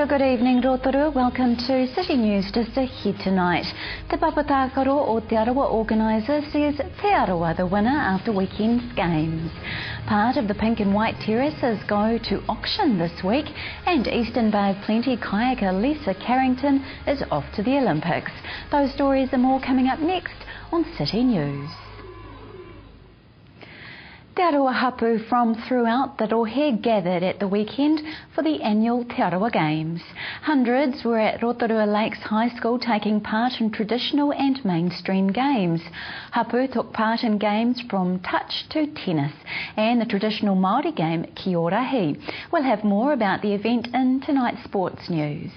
ora, good evening, Rotorua. Welcome to City News just ahead tonight. Te Papatakaro o Te Arawa organiser says Te Arawa the winner after weekend's games. Part of the pink and white terraces go to auction this week, and Eastern Bay of Plenty kayaker Lisa Carrington is off to the Olympics. Those stories and more coming up next on City News. Te Arawa hapu from throughout the Rohe gathered at the weekend for the annual Te Arawa Games. Hundreds were at Rotorua Lakes High School taking part in traditional and mainstream games. Hapu took part in games from touch to tennis and the traditional Māori game Ki Orahi. We'll have more about the event in tonight's sports news.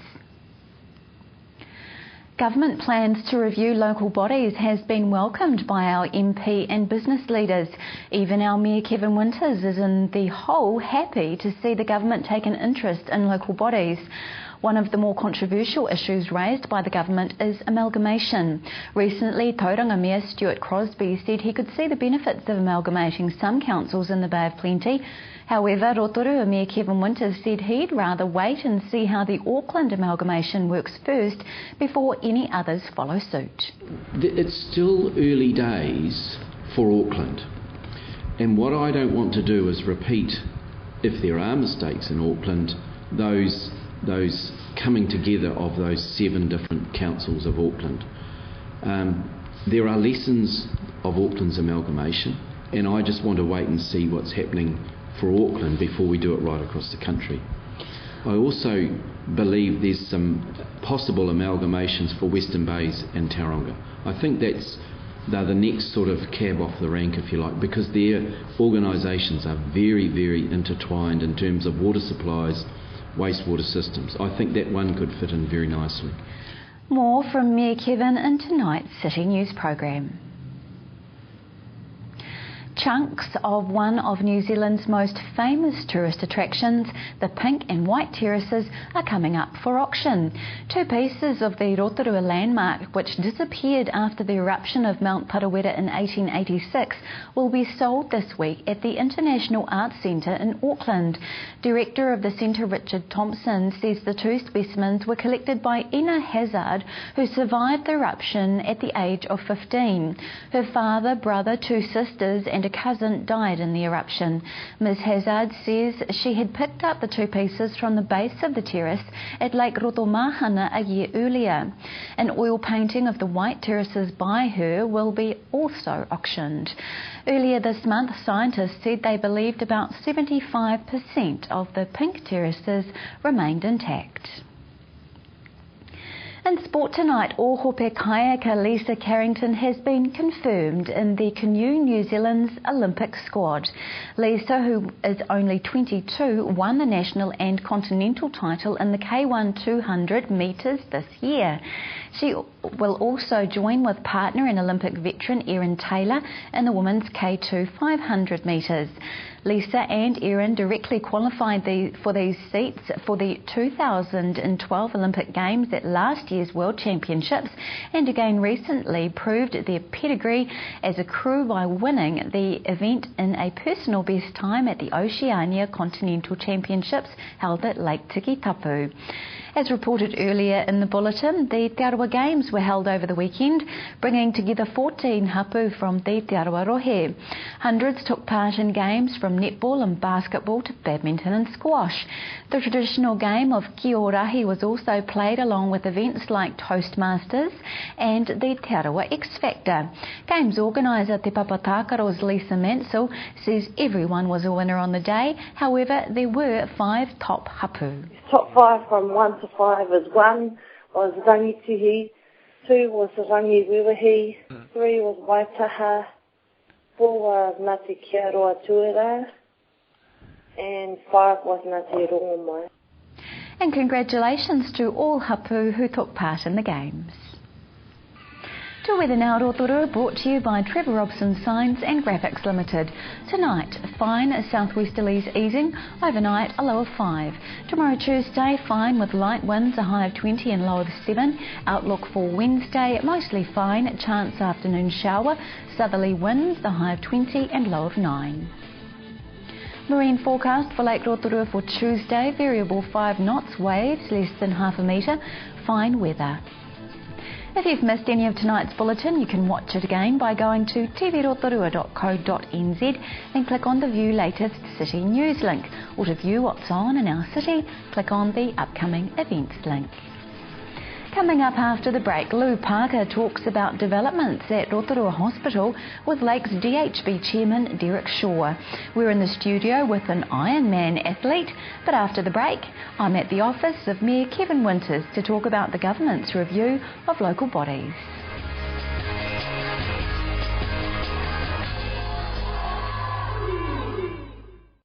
Government plans to review local bodies has been welcomed by our MP and business leaders. Even our Mayor Kevin Winters is in the whole happy to see the government take an interest in local bodies. One of the more controversial issues raised by the government is amalgamation. Recently, Tauranga Mayor Stuart Crosby said he could see the benefits of amalgamating some councils in the Bay of Plenty. However, Rotorua Mayor Kevin Winters said he'd rather wait and see how the Auckland amalgamation works first before any others follow suit. It's still early days for Auckland, and what I don't want to do is repeat, if there are mistakes in Auckland, those coming together of those 7 different councils of Auckland. There are lessons of Auckland's amalgamation, and I just want to wait and see what's happening for Auckland before we do it right across the country. I also believe there's some possible amalgamations for Western Bays and Tauranga. I think they're the next sort of cab off the rank, if you like, because their organisations are very, very intertwined in terms of water supplies, wastewater systems. I think that one could fit in very nicely. More from Mayor Kevin in tonight's City News programme. Chunks of one of New Zealand's most famous tourist attractions, the pink and white terraces, are coming up for auction. 2 pieces of the Rotorua landmark, which disappeared after the eruption of Mount Parawera in 1886, will be sold this week at the International Arts Centre in Auckland. Director of the centre, Richard Thompson, says the 2 specimens were collected by Ina Hazard, who survived the eruption at the age of 15. Her father, brother, 2 sisters and a cousin died in the eruption. Ms Hazard says she had picked up the 2 pieces from the base of the terrace at Lake Rotomahana a year earlier. An oil painting of the white terraces by her will be also auctioned. Earlier this month, scientists said they believed about 75% of the pink terraces remained intact. In sport tonight, Ohope kayaker Lisa Carrington has been confirmed in the Canoe New Zealand's Olympic squad. Lisa, who is only 22, won the national and continental title in the K1 200 metres this year. She will also join with partner and Olympic veteran Erin Taylor in the women's K2 500 metres. Lisa and Erin directly qualified for these seats for the 2012 Olympic Games at last year's World Championships, and again recently proved their pedigree as a crew by winning the event in a personal best time at the Oceania Continental Championships held at Lake Tikitapu. As reported earlier in the bulletin, the Te Arawa Games were held over the weekend, bringing together 14 hapu from the Te Arawa Rohe. Hundreds took part in games from netball and basketball to badminton and squash. The traditional game of Ki Orahi was also played along with events like Toastmasters and the Te Arawa X Factor. Games organiser Te Papatakaro's Lisa Mansell says everyone was a winner on the day. However, there were 5 top hapu. Top 5 from 1 to 5 is 1 was Rangituhi, 2 was Rangi Wiwahi, 3 was Waitaha, 4 was Ngāti Kiaroa Tuera, and 5 was Ngāti Rongomai. And congratulations to all hapu who took part in the games. To Weather Now Rotorua, brought to you by Trevor Robson Signs and Graphics Limited. Tonight, fine southwesterlies easing, overnight a low of 5. Tomorrow Tuesday, fine with light winds, a high of 20 and low of 7. Outlook for Wednesday, mostly fine, chance afternoon shower, southerly winds, a high of 20 and low of 9. Marine forecast for Lake Rotorua for Tuesday, variable 5 knots, waves less than half a metre, fine weather. If you've missed any of tonight's bulletin, you can watch it again by going to tvrotorua.co.nz and click on the View Latest City News link, or to view what's on in our city, click on the Upcoming Events link. Coming up after the break, Lou Parker talks about developments at Rotorua Hospital with Lake's DHB Chairman Derek Shaw. We're in the studio with an Ironman athlete, but after the break, I'm at the office of Mayor Kevin Winters to talk about the government's review of local bodies.